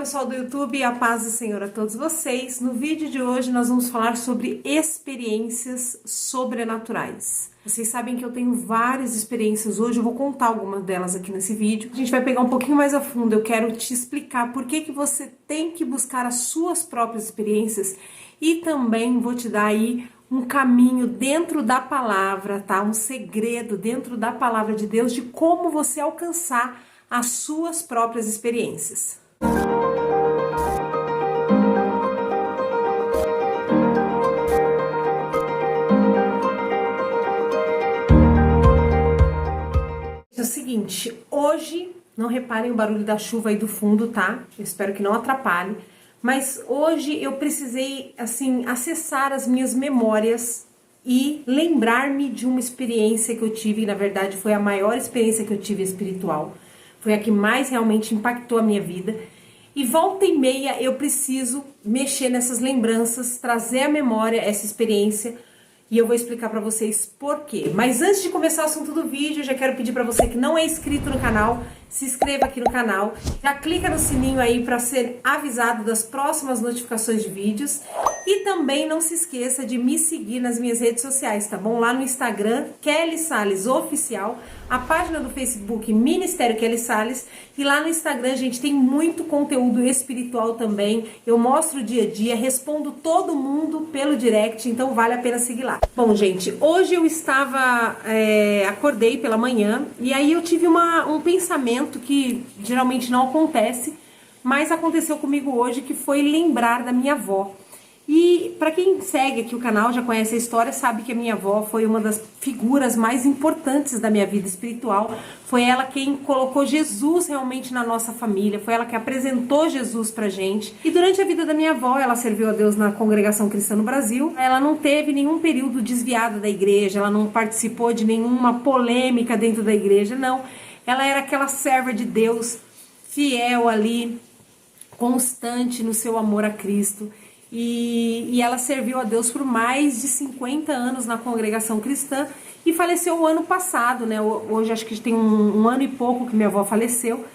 pessoal do YouTube, a paz do Senhor a todos vocês. No vídeo de hoje nós vamos falar sobre experiências sobrenaturais. Vocês sabem que eu tenho várias experiências hoje, eu vou contar algumas delas aqui nesse vídeo. A gente vai pegar um pouquinho mais a fundo, eu quero te explicar por que você tem que buscar as suas próprias experiências e também vou te dar aí um caminho dentro da palavra, tá? Um segredo dentro da palavra de Deus de como você alcançar as suas próprias experiências. É o seguinte, hoje, não reparem o barulho da chuva aí do fundo, tá? Eu espero que não atrapalhe, mas hoje eu precisei, assim, acessar as minhas memórias e lembrar-me de uma experiência que eu tive, na verdade foi a maior experiência que eu tive espiritual. Foi a que mais realmente impactou a minha vida. E volta e meia eu preciso mexer nessas lembranças, trazer à memória essa experiência. E eu vou explicar pra vocês por quê. Mas antes de começar o assunto do vídeo, eu já quero pedir pra você que não é inscrito no canal, se inscreva aqui no canal. Já clica no sininho aí pra ser avisado das próximas notificações de vídeos. E também não se esqueça de me seguir nas minhas redes sociais, tá bom? Lá no Instagram, Kelly Salles Oficial. A página do Facebook, Ministério Kelly Salles. E lá no Instagram, gente, tem muito conteúdo espiritual também. Eu mostro o dia a dia, respondo todo mundo pelo direct, então vale a pena seguir lá. Bom, gente, hoje eu acordei pela manhã e aí eu tive um pensamento que geralmente não acontece, mas aconteceu comigo hoje, que foi lembrar da minha avó. E para quem segue aqui o canal, já conhece a história, sabe que a minha avó foi uma das figuras mais importantes da minha vida espiritual. Foi ela quem colocou Jesus realmente na nossa família, foi ela que apresentou Jesus pra gente. E durante a vida da minha avó, ela serviu a Deus na Congregação Cristã no Brasil. Ela não teve nenhum período desviado da igreja, ela não participou de nenhuma polêmica dentro da igreja, não. Ela era aquela serva de Deus, fiel ali, constante no seu amor a Cristo. E ela serviu a Deus por mais de 50 anos na congregação cristã e faleceu o ano passado, né? Hoje acho que tem um ano e pouco que minha avó faleceu.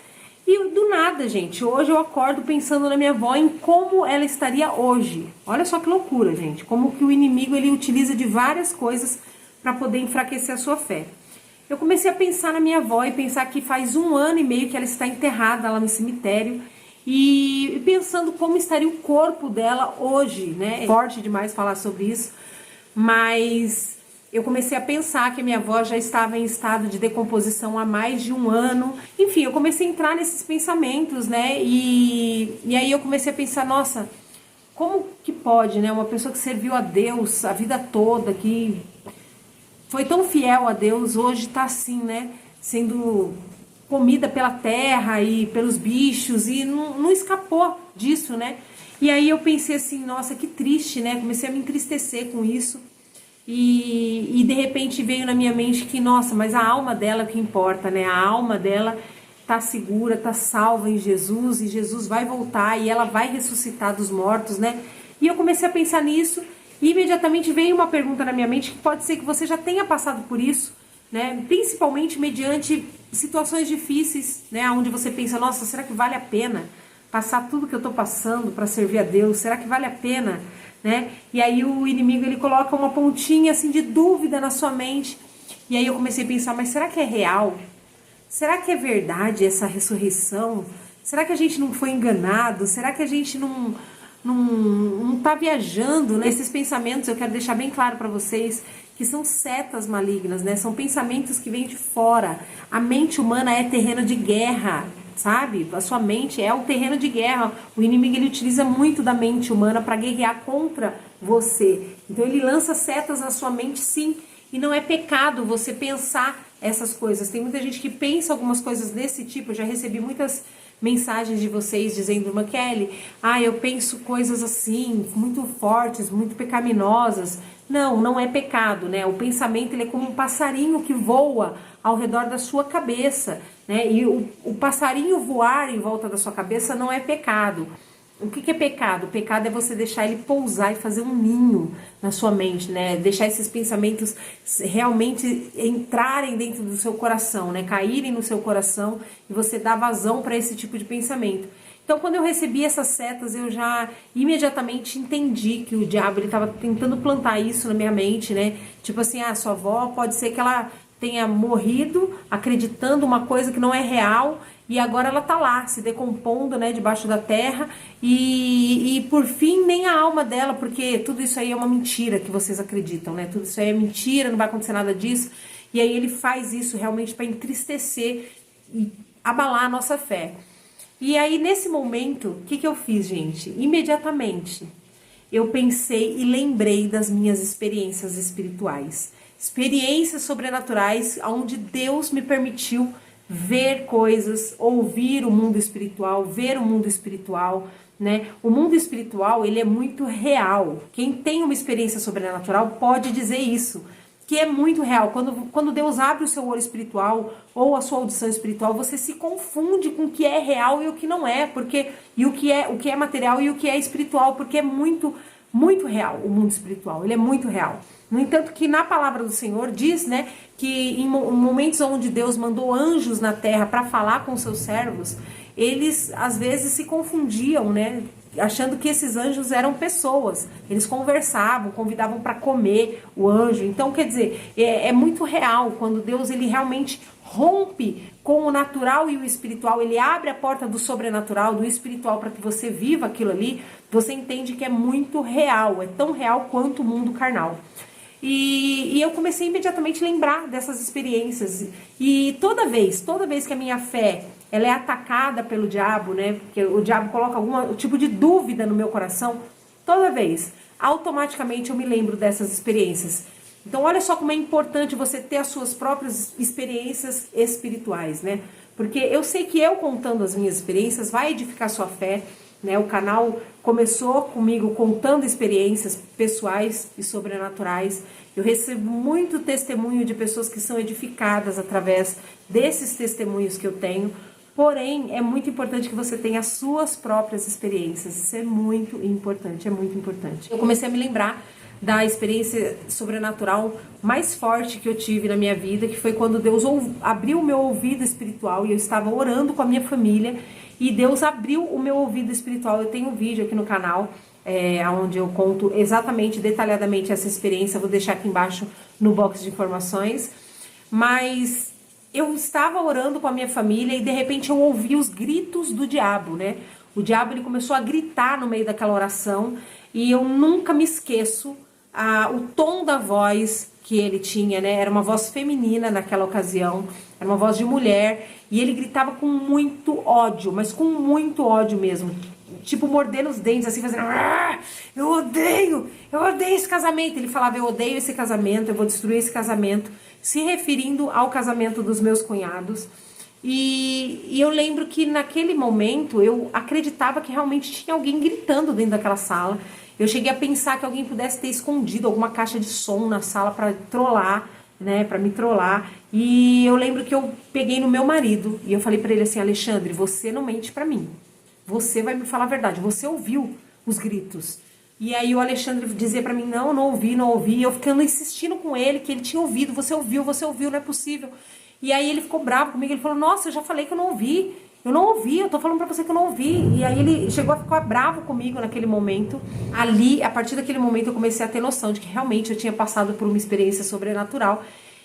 E do nada, gente, hoje eu acordo pensando na minha avó, em como ela estaria hoje. Olha só que loucura, gente, como que o inimigo ele utiliza de várias coisas para poder enfraquecer a sua fé. Eu comecei a pensar na minha avó e pensar que faz 1 ano e meio que ela está enterrada lá no cemitério. E pensando como estaria o corpo dela hoje, né? É forte demais falar sobre isso, mas eu comecei a pensar que a minha avó já estava em estado de decomposição há mais de 1 ano. Enfim, eu comecei a entrar nesses pensamentos, né? E aí eu comecei a pensar, nossa, como que pode, né? Uma pessoa que serviu a Deus a vida toda, que foi tão fiel a Deus, hoje tá assim, né? Sendo comida pela terra e pelos bichos e não escapou disso, né? E aí eu pensei assim, nossa, que triste, né? Comecei a me entristecer com isso e de repente veio na minha mente que, nossa, mas a alma dela é o que importa, né? A alma dela tá segura, tá salva em Jesus e Jesus vai voltar e ela vai ressuscitar dos mortos, né? E eu comecei a pensar nisso e imediatamente veio uma pergunta na minha mente que pode ser que você já tenha passado por isso, né? Principalmente mediante situações difíceis, né? Onde você pensa, nossa, será que vale a pena passar tudo que eu tô passando para servir a Deus? Será que vale a pena, né? E aí o inimigo ele coloca uma pontinha assim de dúvida na sua mente. E aí eu comecei a pensar, mas será que é real? Será que é verdade essa ressurreição? Será que a gente não foi enganado? Será que a gente não tá viajando, né? Esses pensamentos eu quero deixar bem claro para vocês que são setas malignas, né? São pensamentos que vêm de fora. A mente humana é terreno de guerra, sabe? A sua mente é o terreno de guerra. O inimigo ele utiliza muito da mente humana para guerrear contra você. Então ele lança setas na sua mente, sim. E não é pecado você pensar essas coisas. Tem muita gente que pensa algumas coisas desse tipo. Eu já recebi muitas mensagens de vocês dizendo, irmã Kelly, eu penso coisas assim, muito fortes, muito pecaminosas. Não é pecado, né? O pensamento ele é como um passarinho que voa ao redor da sua cabeça, né? E o passarinho voar em volta da sua cabeça não é pecado. O que é pecado? Pecado é você deixar ele pousar e fazer um ninho na sua mente, né? Deixar esses pensamentos realmente entrarem dentro do seu coração, né? Caírem no seu coração e você dar vazão para esse tipo de pensamento. Então, quando eu recebi essas setas, eu já imediatamente entendi que o diabo estava tentando plantar isso na minha mente, né? Tipo assim, sua avó pode ser que ela tenha morrido acreditando uma coisa que não é real e agora ela tá lá se decompondo, né, debaixo da terra e por fim nem a alma dela, porque tudo isso aí é uma mentira que vocês acreditam, né? Tudo isso aí é mentira, não vai acontecer nada disso. E aí ele faz isso realmente para entristecer e abalar a nossa fé. E aí, nesse momento, o que eu fiz, gente? Imediatamente, eu pensei e lembrei das minhas experiências espirituais. Experiências sobrenaturais onde Deus me permitiu ver coisas, ouvir o mundo espiritual, ver o mundo espiritual, né? O mundo espiritual, ele é muito real. Quem tem uma experiência sobrenatural pode dizer isso, que é muito real. Quando Deus abre o seu olho espiritual ou a sua audição espiritual, você se confunde com o que é real e o que não é, e o que é material e o que é espiritual, porque é muito real o mundo espiritual, ele é muito real. No entanto, que na palavra do Senhor diz, né, que em momentos onde Deus mandou anjos na terra para falar com seus servos, eles às vezes se confundiam, né, achando que esses anjos eram pessoas. Eles conversavam, convidavam para comer o anjo. Então, quer dizer, é muito real quando Deus ele realmente rompe com o natural e o espiritual. Ele abre a porta do sobrenatural, do espiritual, para que você viva aquilo ali. Você entende que é muito real, é tão real quanto o mundo carnal. E eu comecei imediatamente a lembrar dessas experiências. E toda vez que a minha fé ela é atacada pelo diabo, né? Porque o diabo coloca algum tipo de dúvida no meu coração, toda vez, automaticamente eu me lembro dessas experiências. Então, olha só como é importante você ter as suas próprias experiências espirituais, né? Porque eu sei que eu contando as minhas experiências vai edificar sua fé, né? O canal começou comigo contando experiências pessoais e sobrenaturais. Eu recebo muito testemunho de pessoas que são edificadas através desses testemunhos que eu tenho. Porém, é muito importante que você tenha as suas próprias experiências. Isso é muito importante, é muito importante. Eu comecei a me lembrar da experiência sobrenatural mais forte que eu tive na minha vida, que foi quando Deus abriu o meu ouvido espiritual e eu estava orando com a minha família e Deus abriu o meu ouvido espiritual. Eu tenho um vídeo aqui no canal onde eu conto exatamente, detalhadamente essa experiência. Eu vou deixar aqui embaixo no box de informações. Mas eu estava orando com a minha família e de repente eu ouvi os gritos do diabo, né? O diabo ele começou a gritar no meio daquela oração e eu nunca me esqueço o tom da voz que ele tinha, né? Era uma voz feminina naquela ocasião, era uma voz de mulher e ele gritava com muito ódio, mas com muito ódio mesmo, tipo mordendo os dentes assim, fazendo eu odeio esse casamento. Ele falava, eu odeio esse casamento, eu vou destruir esse casamento, se referindo ao casamento dos meus cunhados. E eu lembro que naquele momento eu acreditava que realmente tinha alguém gritando dentro daquela sala. Eu cheguei a pensar que alguém pudesse ter escondido alguma caixa de som na sala para trollar, né, para me trollar. E eu lembro que eu peguei no meu marido e eu falei para ele assim, Alexandre, você não mente para mim. Você vai me falar a verdade, você ouviu os gritos. E aí o Alexandre dizia pra mim, não ouvi. E eu ficando insistindo com ele, que ele tinha ouvido, você ouviu, não é possível. E aí ele ficou bravo comigo, ele falou, nossa, eu já falei que eu não ouvi, eu tô falando pra você que eu não ouvi. E aí ele chegou a ficar bravo comigo naquele momento. Ali, a partir daquele momento, eu comecei a ter noção de que realmente eu tinha passado por uma experiência sobrenatural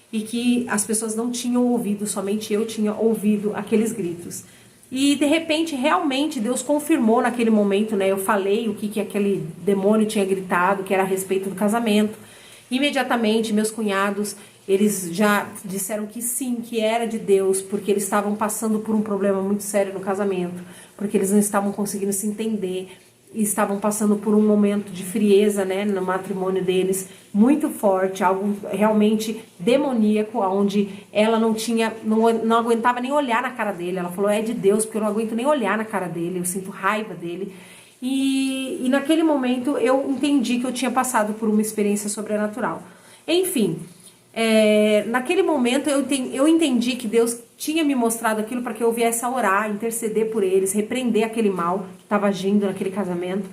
e que as pessoas não tinham ouvido, somente eu tinha ouvido aqueles gritos. E de repente, realmente, Deus confirmou naquele momento, né? Eu falei o que aquele demônio tinha gritado, que era a respeito do casamento. Imediatamente, meus cunhados, eles já disseram que sim, que era de Deus, porque eles estavam passando por um problema muito sério no casamento, porque eles não estavam conseguindo se entender, e estavam passando por um momento de frieza, né, no matrimônio deles, muito forte, algo realmente demoníaco, onde ela não aguentava nem olhar na cara dele. Ela falou, é de Deus, porque eu não aguento nem olhar na cara dele, eu sinto raiva dele. E naquele momento eu entendi que eu tinha passado por uma experiência sobrenatural. Enfim, naquele momento eu entendi que Deus tinha me mostrado aquilo para que eu viesse a orar, interceder por eles, repreender aquele mal que estava agindo naquele casamento.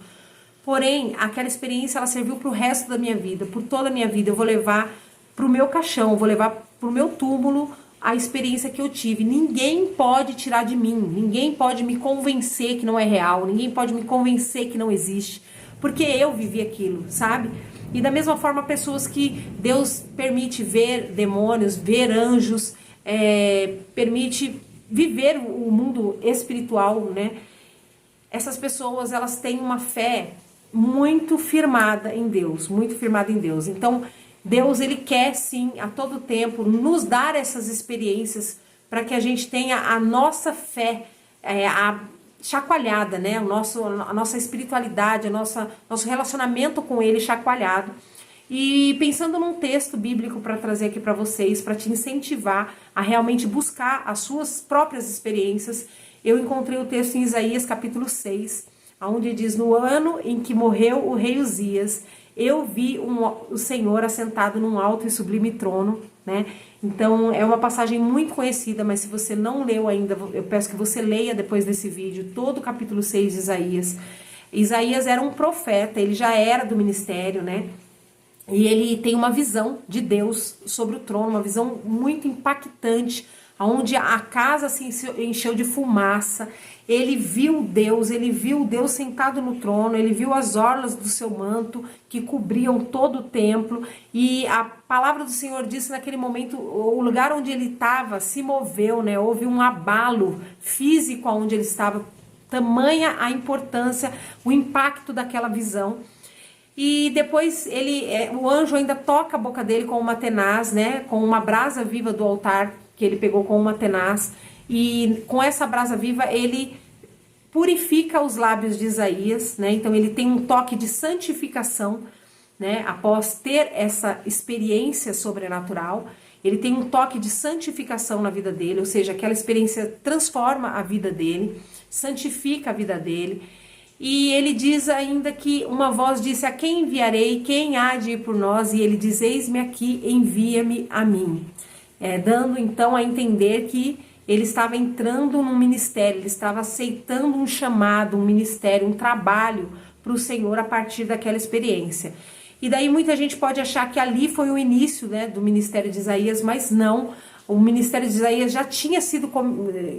Porém, aquela experiência ela serviu para o resto da minha vida, por toda a minha vida. Eu vou levar para o meu caixão, vou levar para o meu túmulo a experiência que eu tive. Ninguém pode tirar de mim, ninguém pode me convencer que não é real, ninguém pode me convencer que não existe, porque eu vivi aquilo, sabe? E da mesma forma, pessoas que Deus permite ver demônios, ver anjos, permite viver o mundo espiritual, né? Essas pessoas, elas têm uma fé muito firmada em Deus, muito firmada em Deus. Então, Deus, ele quer sim, a todo tempo, nos dar essas experiências para que a gente tenha a nossa fé chacoalhada, né? A nossa espiritualidade, nosso relacionamento com ele chacoalhado. E pensando num texto bíblico para trazer aqui para vocês, para te incentivar a realmente buscar as suas próprias experiências, eu encontrei o texto em Isaías capítulo 6, onde diz: no ano em que morreu o rei Uzias, eu vi o Senhor assentado num alto e sublime trono, né? Então é uma passagem muito conhecida, mas se você não leu ainda, eu peço que você leia depois desse vídeo todo o capítulo 6 de Isaías. Isaías era um profeta, ele já era do ministério, né? E ele tem uma visão de Deus sobre o trono, uma visão muito impactante, onde a casa se encheu de fumaça. Ele viu Deus sentado no trono, ele viu as orlas do seu manto que cobriam todo o templo, e a palavra do Senhor disse naquele momento, o lugar onde ele estava se moveu, né? Houve um abalo físico onde ele estava, tamanha a importância, o impacto daquela visão. E depois o anjo ainda toca a boca dele com uma tenaz, né? Com uma brasa viva do altar que ele pegou com uma tenaz, e com essa brasa viva ele purifica os lábios de Isaías, né? Então ele tem um toque de santificação, né? Após ter essa experiência sobrenatural, ele tem um toque de santificação na vida dele, ou seja, aquela experiência transforma a vida dele, santifica a vida dele. E ele diz ainda que uma voz disse: a quem enviarei? Quem há de ir por nós? E ele diz: eis-me aqui, envia-me a mim. Dando então a entender que ele estava entrando num ministério, ele estava aceitando um chamado, um ministério, um trabalho para o Senhor a partir daquela experiência. E daí muita gente pode achar que ali foi o início, né, do ministério de Isaías, mas não. O ministério de Isaías já tinha sido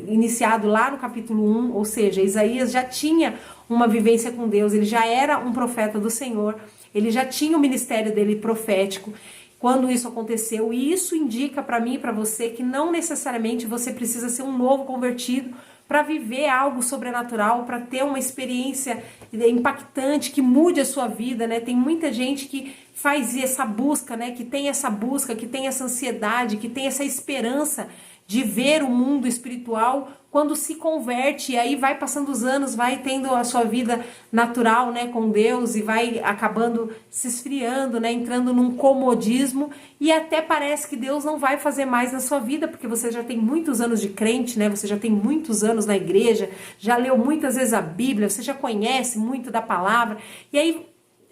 iniciado lá no capítulo 1, ou seja, Isaías já tinha uma vivência com Deus, ele já era um profeta do Senhor, ele já tinha o ministério dele profético quando isso aconteceu, e isso indica para mim e para você que não necessariamente você precisa ser um novo convertido para viver algo sobrenatural, para ter uma experiência impactante que mude a sua vida, né? Tem muita gente que faz essa busca, né? Que tem essa busca, que tem essa ansiedade, que tem essa esperança de ver o mundo espiritual quando se converte, e aí vai passando os anos, vai tendo a sua vida natural, né, com Deus, e vai acabando se esfriando, né, entrando num comodismo, e até parece que Deus não vai fazer mais na sua vida, porque você já tem muitos anos de crente, né, você já tem muitos anos na igreja, já leu muitas vezes a Bíblia, você já conhece muito da palavra, e aí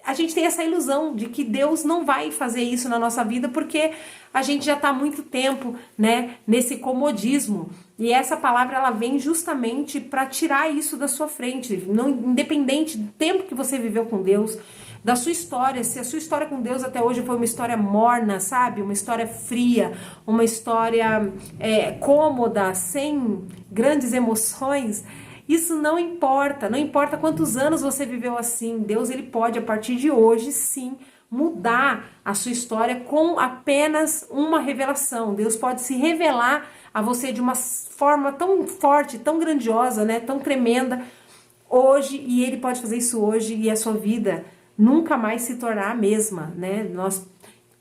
a gente tem essa ilusão de que Deus não vai fazer isso na nossa vida porque a gente já está há muito tempo, né, nesse comodismo. E essa palavra, ela vem justamente para tirar isso da sua frente, não, independente do tempo que você viveu com Deus, da sua história, se a sua história com Deus até hoje foi uma história morna, sabe, uma história fria, uma história cômoda, sem grandes emoções, isso não importa, não importa quantos anos você viveu assim, Deus, ele pode a partir de hoje sim mudar a sua história com apenas uma revelação. Deus pode se revelar a você de uma forma tão forte, tão grandiosa, né, tão tremenda hoje, e ele pode fazer isso hoje e a sua vida nunca mais se tornar a mesma, né? Nós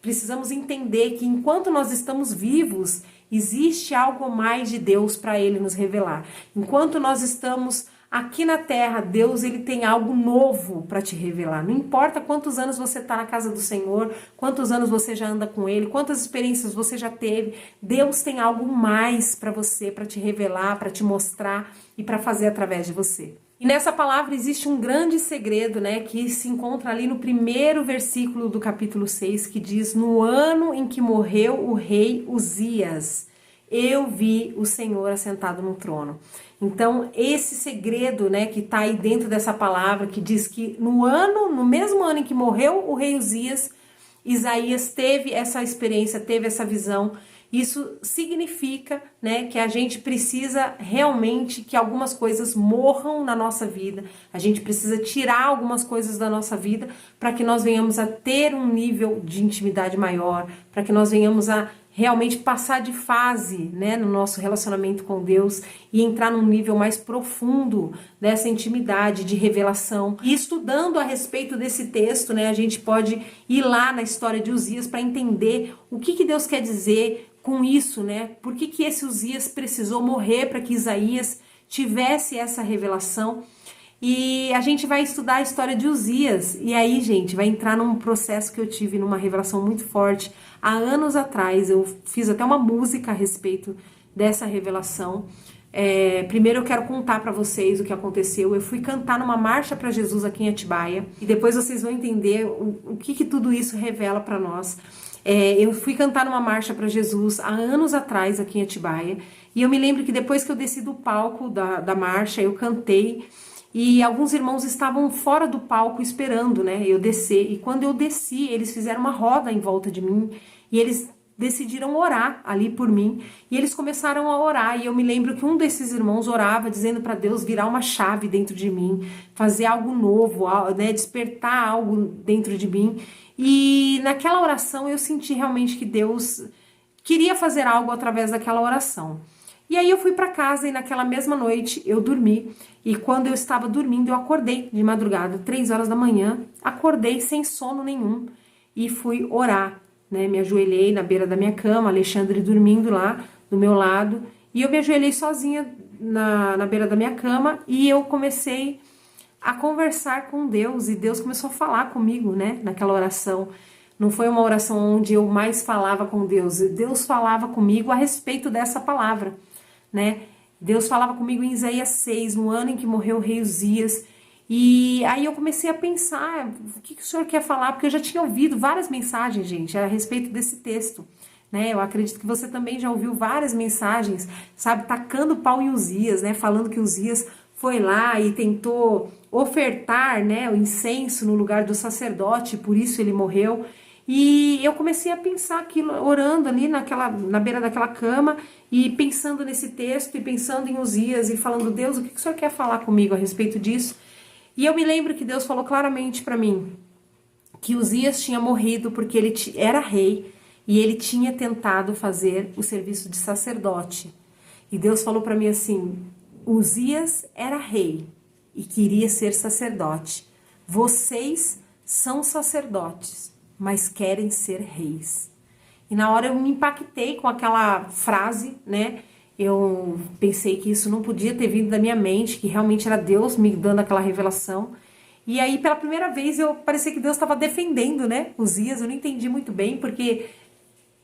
precisamos entender que enquanto nós estamos vivos, existe algo mais de Deus para ele nos revelar. Enquanto nós estamos aqui na terra, Deus, ele tem algo novo para te revelar. Não importa quantos anos você está na casa do Senhor, quantos anos você já anda com ele, quantas experiências você já teve, Deus tem algo mais para você, para te revelar, para te mostrar e para fazer através de você. E nessa palavra existe um grande segredo, né, que se encontra ali no primeiro versículo do capítulo 6, que diz: no ano em que morreu o rei Uzias, eu vi o Senhor assentado no trono. Então, esse segredo, né, que está aí dentro dessa palavra, que diz que no mesmo ano em que morreu o rei Uzias, Isaías teve essa experiência, teve essa visão, isso significa, né, que a gente precisa realmente que algumas coisas morram na nossa vida, a gente precisa tirar algumas coisas da nossa vida para que nós venhamos a ter um nível de intimidade maior, para que nós venhamos a realmente passar de fase, né, no nosso relacionamento com Deus e entrar num nível mais profundo dessa intimidade, de revelação. E estudando a respeito desse texto, né, a gente pode ir lá na história de Uzias para entender o que Deus quer dizer com isso, né? Por que esse Uzias precisou morrer para que Isaías tivesse essa revelação? E a gente vai estudar a história de Uzias, e aí, gente, vai entrar num processo que eu tive numa revelação muito forte há anos atrás. Eu fiz até uma música a respeito dessa revelação. Primeiro eu quero contar para vocês o que aconteceu. Eu fui cantar numa marcha para Jesus aqui em Atibaia, e depois vocês vão entender o que tudo isso revela para nós. Eu fui cantar numa marcha para Jesus há anos atrás aqui em Atibaia, e eu me lembro que depois que eu desci do palco da marcha, eu cantei, e alguns irmãos estavam fora do palco esperando, né, eu descer. E quando eu desci, eles fizeram uma roda em volta de mim e eles decidiram orar ali por mim. E eles começaram a orar. E eu me lembro que um desses irmãos orava dizendo para Deus virar uma chave dentro de mim, fazer algo novo, né, despertar algo dentro de mim. E naquela oração eu senti realmente que Deus queria fazer algo através daquela oração. E aí eu fui para casa e naquela mesma noite eu dormi. E quando eu estava dormindo, eu acordei de madrugada, 3 horas da manhã, acordei sem sono nenhum e fui orar, né? Me ajoelhei na beira da minha cama, Alexandre dormindo lá do meu lado, e eu me ajoelhei sozinha na beira da minha cama e eu comecei a conversar com Deus, e Deus começou a falar comigo, né? Naquela oração. Não foi uma oração onde eu mais falava com Deus, Deus falava comigo a respeito dessa palavra, né? Deus falava comigo em Isaías 6, no ano em que morreu o rei Uzias, e aí eu comecei a pensar, o que o Senhor quer falar? Porque eu já tinha ouvido várias mensagens, gente, a respeito desse texto, né? Eu acredito que você também já ouviu várias mensagens, sabe, tacando pau em Uzias, né? Falando que Uzias foi lá e tentou ofertar, né, o incenso no lugar do sacerdote, por isso ele morreu. E eu comecei a pensar aquilo, orando ali na beira daquela cama, e pensando nesse texto, e pensando em Uzias, e falando, Deus, o que o Senhor quer falar comigo a respeito disso? E eu me lembro que Deus falou claramente para mim, que Uzias tinha morrido porque ele era rei, e ele tinha tentado fazer o serviço de sacerdote. E Deus falou para mim assim, Uzias era rei, e queria ser sacerdote. Vocês são sacerdotes, mas querem ser reis. E na hora eu me impactei com aquela frase, né? Eu pensei que isso não podia ter vindo da minha mente, que realmente era Deus me dando aquela revelação. E aí, pela primeira vez, parecia que Deus estava defendendo, né, Uzias. Eu não entendi muito bem, porque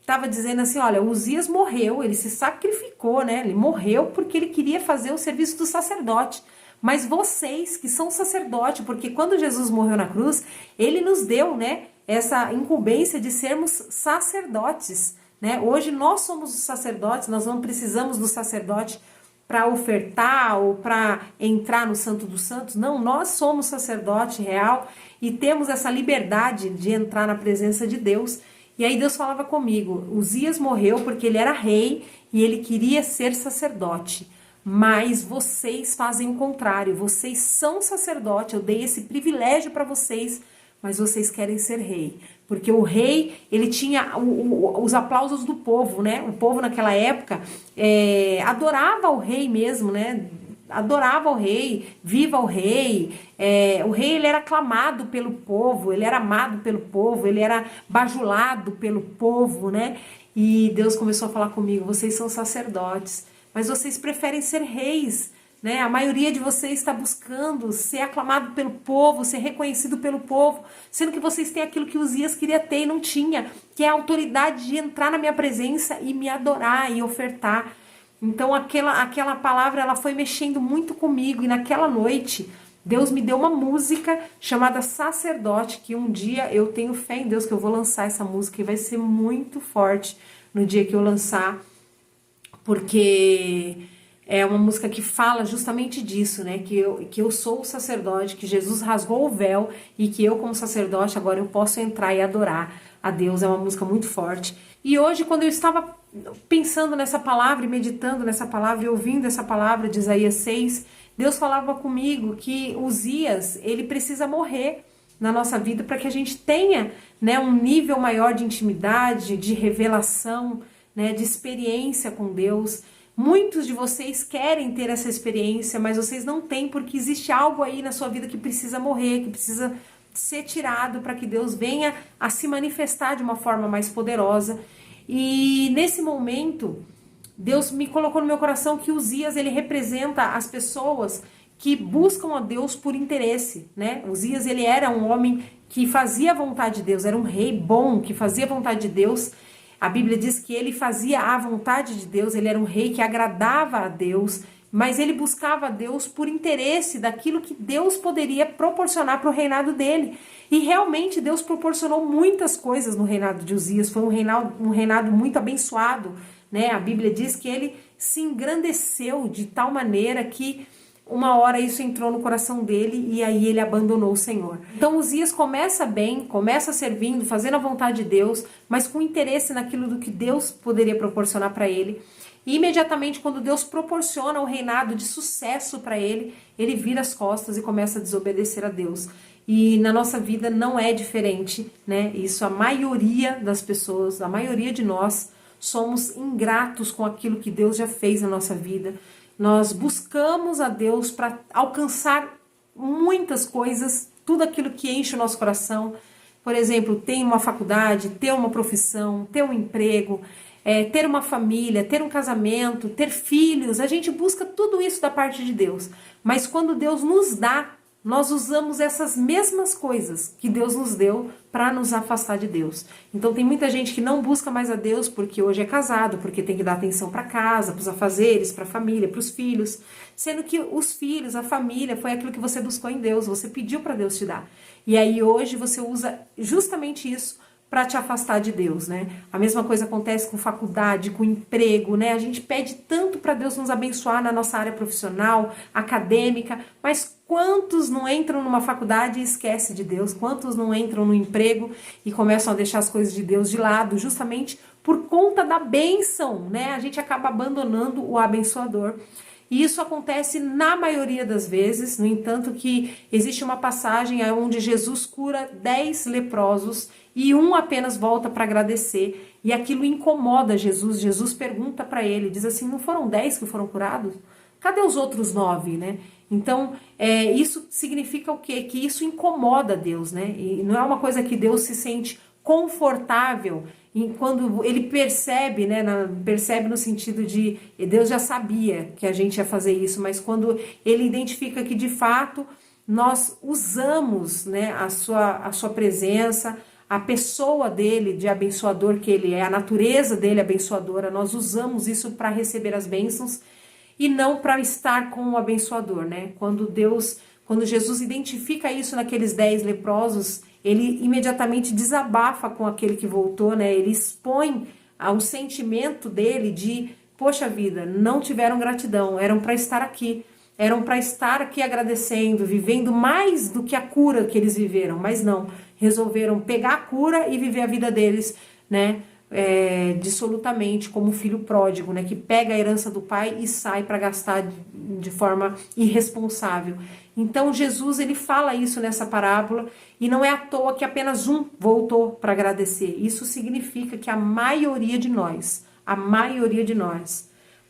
estava dizendo assim, olha, Uzias morreu, ele se sacrificou, né? Ele morreu porque ele queria fazer o serviço do sacerdote. Mas vocês que são sacerdote, porque quando Jesus morreu na cruz, ele nos deu, né, essa incumbência de sermos sacerdotes, né? Hoje nós somos os sacerdotes, nós não precisamos do sacerdote para ofertar ou para entrar no Santo dos Santos. Não, nós somos sacerdote real e temos essa liberdade de entrar na presença de Deus. E aí Deus falava comigo, Uzias morreu porque ele era rei e ele queria ser sacerdote. Mas vocês fazem o contrário, vocês são sacerdote, eu dei esse privilégio para vocês, mas vocês querem ser rei. Porque o rei, ele tinha os aplausos do povo, né? O povo naquela época adorava o rei mesmo, né? Adorava o rei, viva o rei. O rei, ele era aclamado pelo povo, ele era amado pelo povo, ele era bajulado pelo povo, né? E Deus começou a falar comigo, vocês são sacerdotes, mas vocês preferem ser reis, né? A maioria de vocês está buscando ser aclamado pelo povo, ser reconhecido pelo povo, sendo que vocês têm aquilo que Uzias queria ter e não tinha, que é a autoridade de entrar na minha presença e me adorar e ofertar. Então aquela palavra, ela foi mexendo muito comigo, e naquela noite Deus me deu uma música chamada Sacerdote, que um dia eu tenho fé em Deus que eu vou lançar essa música e vai ser muito forte no dia que eu lançar, porque é uma música que fala justamente disso, né? Que eu sou o sacerdote, que Jesus rasgou o véu e que eu, como sacerdote, agora eu posso entrar e adorar. a Deus, é uma música muito forte. E hoje, quando eu estava pensando nessa palavra e meditando nessa palavra e ouvindo essa palavra de Isaías 6, Deus falava comigo que Uzias, ele precisa morrer na nossa vida para que a gente tenha, né, um nível maior de intimidade, de revelação, né, de experiência com Deus. Muitos de vocês querem ter essa experiência, mas vocês não têm porque existe algo aí na sua vida que precisa morrer, que precisa ser tirado para que Deus venha a se manifestar de uma forma mais poderosa. E nesse momento, Deus me colocou no meu coração que Uzias, ele representa as pessoas que buscam a Deus por interesse, né? Uzias, ele era um homem que fazia a vontade de Deus, era um rei bom, que fazia a vontade de Deus. A Bíblia diz que ele fazia a vontade de Deus, ele era um rei que agradava a Deus, mas ele buscava a Deus por interesse daquilo que Deus poderia proporcionar para o reinado dele. E realmente Deus proporcionou muitas coisas no reinado de Uzias, foi um reinado muito abençoado, né? A Bíblia diz que ele se engrandeceu de tal maneira que uma hora isso entrou no coração dele e aí ele abandonou o Senhor. Então Uzias começa bem, começa servindo, fazendo a vontade de Deus, mas com interesse naquilo do que Deus poderia proporcionar para ele. E imediatamente quando Deus proporciona um reinado de sucesso para ele, ele vira as costas e começa a desobedecer a Deus. E na nossa vida não é diferente, né? Isso a maioria das pessoas, a maioria de nós somos ingratos com aquilo que Deus já fez na nossa vida. Nós buscamos a Deus para alcançar muitas coisas, tudo aquilo que enche o nosso coração. Por exemplo, ter uma faculdade, ter uma profissão, ter um emprego, ter uma família, ter um casamento, ter filhos. A gente busca tudo isso da parte de Deus. Mas quando Deus nos dá, nós usamos essas mesmas coisas que Deus nos deu para nos afastar de Deus. Então tem muita gente que não busca mais a Deus porque hoje é casado, porque tem que dar atenção para casa, para os afazeres, para a família, para os filhos, sendo que os filhos, a família, foi aquilo que você buscou em Deus, você pediu para Deus te dar. E aí hoje você usa justamente isso para te afastar de Deus, né? A mesma coisa acontece com faculdade, com emprego, né? A gente pede tanto para Deus nos abençoar na nossa área profissional, acadêmica, mas quantos não entram numa faculdade e esquecem de Deus? Quantos não entram no emprego e começam a deixar as coisas de Deus de lado, justamente por conta da bênção, né? A gente acaba abandonando o abençoador. E isso acontece na maioria das vezes, no entanto que existe uma passagem onde Jesus cura 10 leprosos e um apenas volta para agradecer. E aquilo incomoda Jesus. Jesus pergunta para ele, diz assim, não foram 10 que foram curados? Cadê os outros 9, né? Então, isso significa o quê? Que isso incomoda Deus, né? E não é uma coisa que Deus se sente confortável quando ele percebe, né? Percebe no sentido de Deus já sabia que a gente ia fazer isso, mas quando ele identifica que de fato nós usamos, né, a sua presença, a pessoa dele de abençoador que ele é, a natureza dele abençoadora, nós usamos isso para receber as bênçãos e não para estar com o abençoador, né? Quando Jesus identifica isso naqueles 10 leprosos, ele imediatamente desabafa com aquele que voltou, né? Ele expõe ao sentimento dele de, poxa vida, não tiveram gratidão, eram para estar aqui agradecendo, vivendo mais do que a cura que eles viveram, mas não, resolveram pegar a cura e viver a vida deles, né? Dissolutamente, como o filho pródigo, né, que pega a herança do pai e sai para gastar de forma irresponsável. Então Jesus, ele fala isso nessa parábola e não é à toa que apenas um voltou para agradecer. Isso significa que a maioria de nós,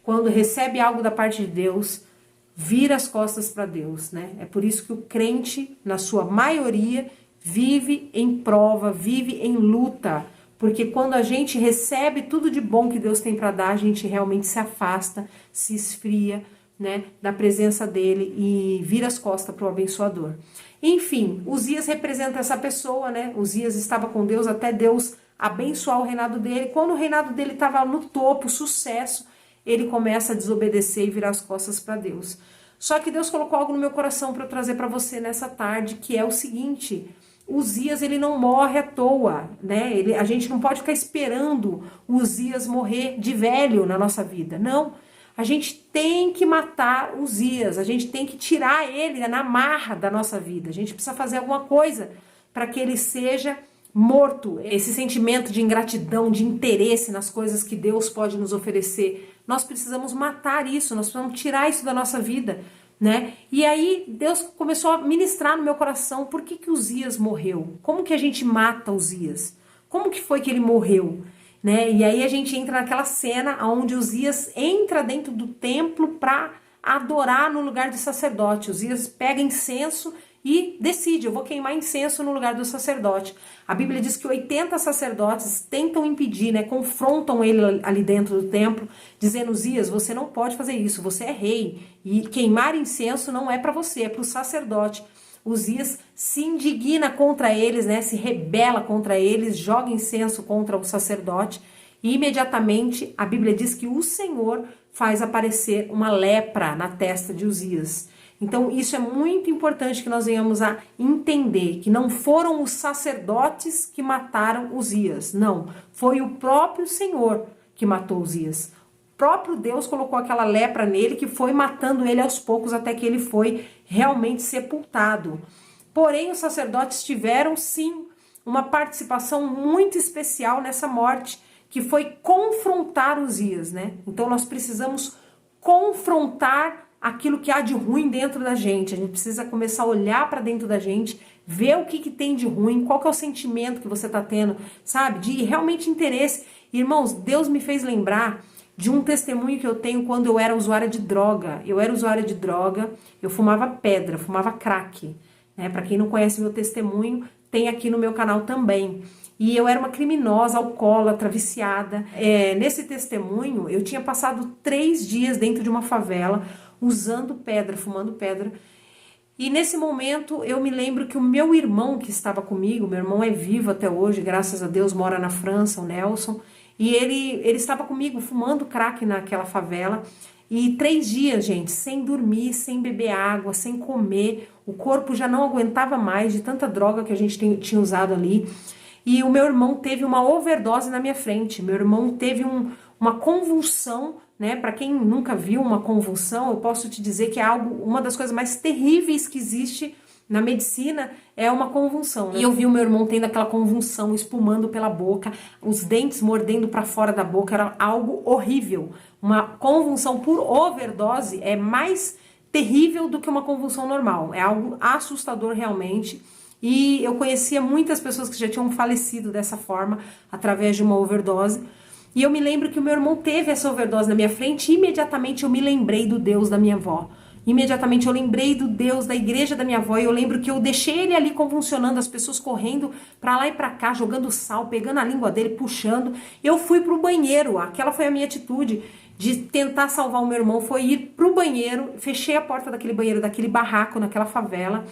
quando recebe algo da parte de Deus, vira as costas para Deus, né? É por isso que o crente, na sua maioria, vive em prova, vive em luta. Porque quando a gente recebe tudo de bom que Deus tem para dar, a gente realmente se afasta, se esfria, né, da presença dele e vira as costas para o abençoador. Enfim, Uzias representa essa pessoa, né? Uzias estava com Deus até Deus abençoar o reinado dele. Quando o reinado dele estava no topo, sucesso, ele começa a desobedecer e virar as costas para Deus. Só que Deus colocou algo no meu coração para eu trazer para você nessa tarde, que é o seguinte: Uzias, ele não morre à toa, né? A gente não pode ficar esperando o Uzias morrer de velho na nossa vida, não. A gente tem que matar Uzias, a gente tem que tirar ele na marra da nossa vida. A gente precisa fazer alguma coisa para que ele seja morto, esse sentimento de ingratidão, de interesse nas coisas que Deus pode nos oferecer. Nós precisamos matar isso, nós precisamos tirar isso da nossa vida, né? E aí Deus começou a ministrar no meu coração, por que Uzias morreu? Como que a gente mata Uzias? Como que foi que ele morreu? Né? E aí a gente entra naquela cena onde Uzias entra dentro do templo para adorar no lugar do sacerdote. Uzias pega incenso e decide, eu vou queimar incenso no lugar do sacerdote. A Bíblia diz que 80 sacerdotes tentam impedir, né, confrontam ele ali dentro do templo, dizendo, Uzias, você não pode fazer isso, você é rei, e queimar incenso não é para você, é para o sacerdote. Uzias se indigna contra eles, né, se rebela contra eles, joga incenso contra o sacerdote, e imediatamente a Bíblia diz que o Senhor faz aparecer uma lepra na testa de Uzias. Então isso é muito importante que nós venhamos a entender, que não foram os sacerdotes que mataram Uzias, não, foi o próprio Senhor que matou Uzias. O próprio Deus colocou aquela lepra nele que foi matando ele aos poucos até que ele foi realmente sepultado. Porém, os sacerdotes tiveram sim uma participação muito especial nessa morte, que foi confrontar Uzias, né? Então nós precisamos confrontar aquilo que há de ruim dentro da gente. A gente precisa começar a olhar para dentro da gente, ver o que tem de ruim, qual que é o sentimento que você está tendo, sabe? De realmente interesse. Irmãos, Deus me fez lembrar de um testemunho que eu tenho quando eu era usuária de droga. Eu era usuária de droga, eu fumava pedra, fumava crack. Né? Para quem não conhece meu testemunho, tem aqui no meu canal também. E eu era uma criminosa, alcoólatra, viciada. Nesse testemunho, eu tinha passado 3 dias dentro de uma favela, usando pedra, fumando pedra. E nesse momento, eu me lembro que o meu irmão que estava comigo, meu irmão é vivo até hoje, graças a Deus, mora na França, o Nelson, e ele estava comigo fumando crack naquela favela. E 3 dias, gente, sem dormir, sem beber água, sem comer, o corpo já não aguentava mais de tanta droga que a gente tinha usado ali. E o meu irmão teve uma overdose na minha frente, meu irmão teve uma convulsão, né? Para quem nunca viu uma convulsão, eu posso te dizer que é uma das coisas mais terríveis que existe na medicina, é uma convulsão, né? E eu vi o meu irmão tendo aquela convulsão, espumando pela boca, os dentes mordendo para fora da boca, era algo horrível. Uma convulsão por overdose é mais terrível do que uma convulsão normal, é algo assustador realmente. E eu conhecia muitas pessoas que já tinham falecido dessa forma, através de uma overdose. E eu me lembro que o meu irmão teve essa overdose na minha frente e imediatamente eu me lembrei do Deus da minha avó. Imediatamente eu lembrei do Deus da igreja da minha avó e eu lembro que eu deixei ele ali convulsionando, as pessoas correndo pra lá e pra cá, jogando sal, pegando a língua dele, puxando. Eu fui pro banheiro, aquela foi a minha atitude de tentar salvar o meu irmão, foi ir pro banheiro, fechei a porta daquele banheiro, daquele barraco, naquela favela.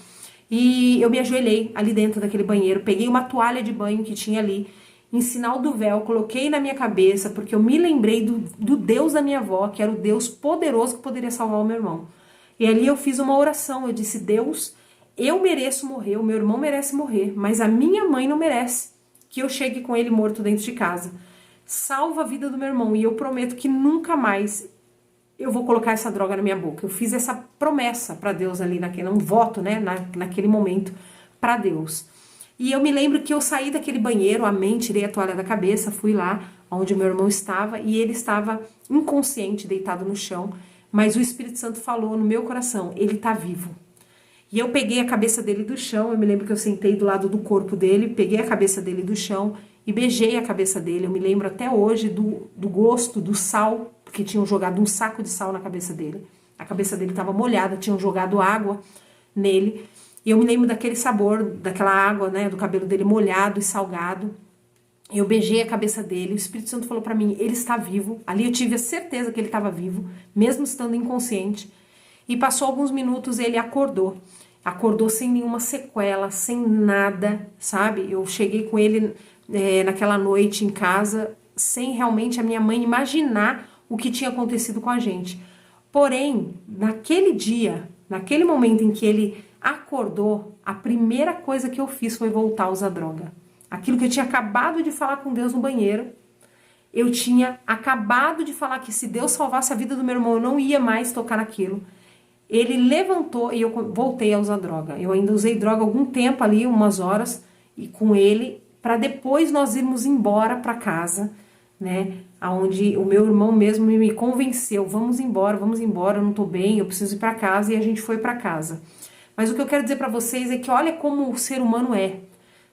E eu me ajoelhei ali dentro daquele banheiro, peguei uma toalha de banho que tinha ali, em sinal do véu, coloquei na minha cabeça, porque eu me lembrei do Deus da minha avó, que era o Deus poderoso que poderia salvar o meu irmão. E ali eu fiz uma oração, eu disse, Deus, eu mereço morrer, o meu irmão merece morrer, mas a minha mãe não merece que eu chegue com ele morto dentro de casa. Salva a vida do meu irmão e eu prometo que nunca mais eu vou colocar essa droga na minha boca. Eu fiz essa promessa para Deus ali, um voto, né, naquele momento, para Deus. E eu me lembro que eu saí daquele banheiro, amém, tirei a toalha da cabeça, fui lá onde o meu irmão estava e ele estava inconsciente, deitado no chão, mas o Espírito Santo falou no meu coração, ele está vivo. E eu peguei a cabeça dele do chão, eu me lembro que eu sentei do lado do corpo dele, peguei a cabeça dele do chão e beijei a cabeça dele. Eu me lembro até hoje do gosto do sal, porque tinham jogado um saco de sal na cabeça dele. A cabeça dele estava molhada, tinham jogado água nele. E eu me lembro daquele sabor, daquela água, né, do cabelo dele molhado e salgado. Eu beijei a cabeça dele, o Espírito Santo falou para mim, ele está vivo. Ali eu tive a certeza que ele estava vivo, mesmo estando inconsciente. E passou alguns minutos, ele acordou. Acordou sem nenhuma sequela, sem nada, sabe? Eu cheguei com ele naquela noite em casa, sem realmente a minha mãe imaginar o que tinha acontecido com a gente. Porém, naquele dia, naquele momento em que ele acordou, a primeira coisa que eu fiz foi voltar a usar droga. Aquilo que eu tinha acabado de falar com Deus no banheiro, eu tinha acabado de falar que se Deus salvasse a vida do meu irmão, eu não ia mais tocar naquilo. Ele levantou e eu voltei a usar droga. Eu ainda usei droga algum tempo ali, umas horas, e com ele para depois nós irmos embora para casa, né? Aonde o meu irmão mesmo me convenceu, vamos embora, eu não tô bem, eu preciso ir para casa, e a gente foi para casa. Mas o que eu quero dizer para vocês é que olha como o ser humano é,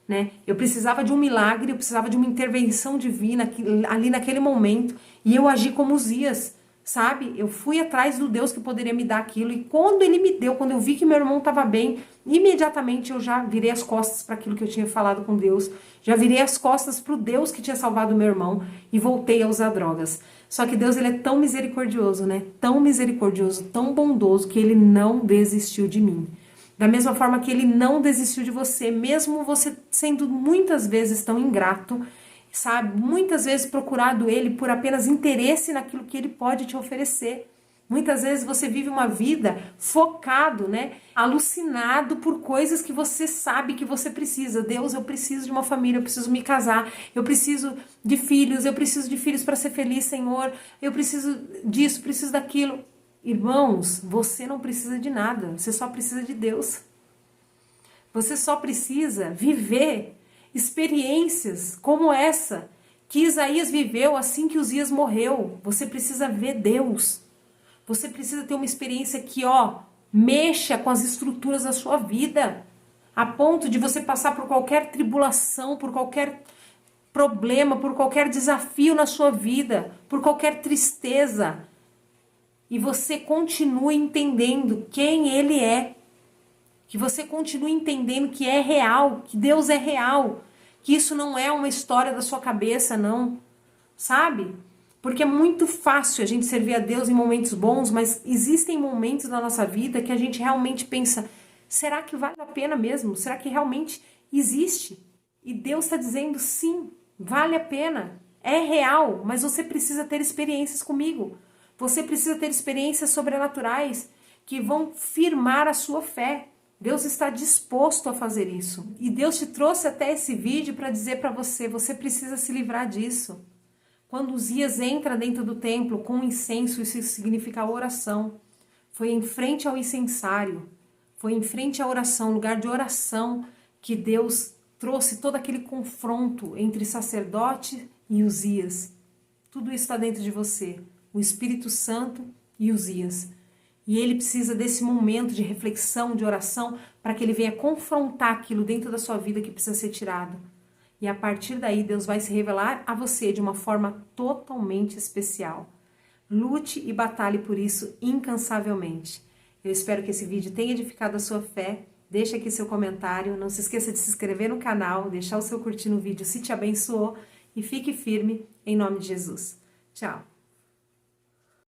né? Eu precisava de um milagre, eu precisava de uma intervenção divina ali naquele momento, e eu agi como Uzias, sabe? Eu fui atrás do Deus que poderia me dar aquilo, e quando ele me deu, quando eu vi que meu irmão estava bem, imediatamente eu já virei as costas para aquilo que eu tinha falado com Deus, já virei as costas para o Deus que tinha salvado meu irmão e voltei a usar drogas. Só que Deus, ele é tão misericordioso, né? Tão misericordioso, tão bondoso, que ele não desistiu de mim. Da mesma forma que ele não desistiu de você, mesmo você sendo muitas vezes tão ingrato, sabe? Muitas vezes procurado ele por apenas interesse naquilo que ele pode te oferecer. Muitas vezes você vive uma vida focado, né? Alucinado por coisas que você sabe que você precisa. Deus, eu preciso de uma família, eu preciso me casar, eu preciso de filhos para ser feliz, Senhor. Eu preciso disso, preciso daquilo. Irmãos, você não precisa de nada, você só precisa de Deus. Você só precisa viver experiências como essa que Isaías viveu assim que Uzias morreu. Você precisa ver Deus. Você precisa ter uma experiência que, mexa com as estruturas da sua vida, a ponto de você passar por qualquer tribulação, por qualquer problema, por qualquer desafio na sua vida, por qualquer tristeza, e você continue entendendo quem Ele é, que você continue entendendo que é real, que Deus é real, que isso não é uma história da sua cabeça, não, sabe? Porque é muito fácil a gente servir a Deus em momentos bons, mas existem momentos na nossa vida que a gente realmente pensa, será que vale a pena mesmo? Será que realmente existe? E Deus está dizendo, sim, vale a pena, é real, mas você precisa ter experiências comigo. Você precisa ter experiências sobrenaturais que vão firmar a sua fé. Deus está disposto a fazer isso. E Deus te trouxe até esse vídeo para dizer para você, você precisa se livrar disso. Quando Uzias entra dentro do templo com incenso, isso significa oração. Foi em frente ao incensário, foi em frente à oração, lugar de oração, que Deus trouxe todo aquele confronto entre sacerdote e Uzias. Tudo isso está dentro de você. O Espírito Santo e Uzias. E ele precisa desse momento de reflexão, de oração, para que ele venha confrontar aquilo dentro da sua vida que precisa ser tirado. E a partir daí Deus vai se revelar a você de uma forma totalmente especial. Lute e batalhe por isso incansavelmente. Eu espero que esse vídeo tenha edificado a sua fé. Deixa aqui seu comentário, não se esqueça de se inscrever no canal, deixar o seu curtir no vídeo se te abençoou e fique firme em nome de Jesus. Tchau!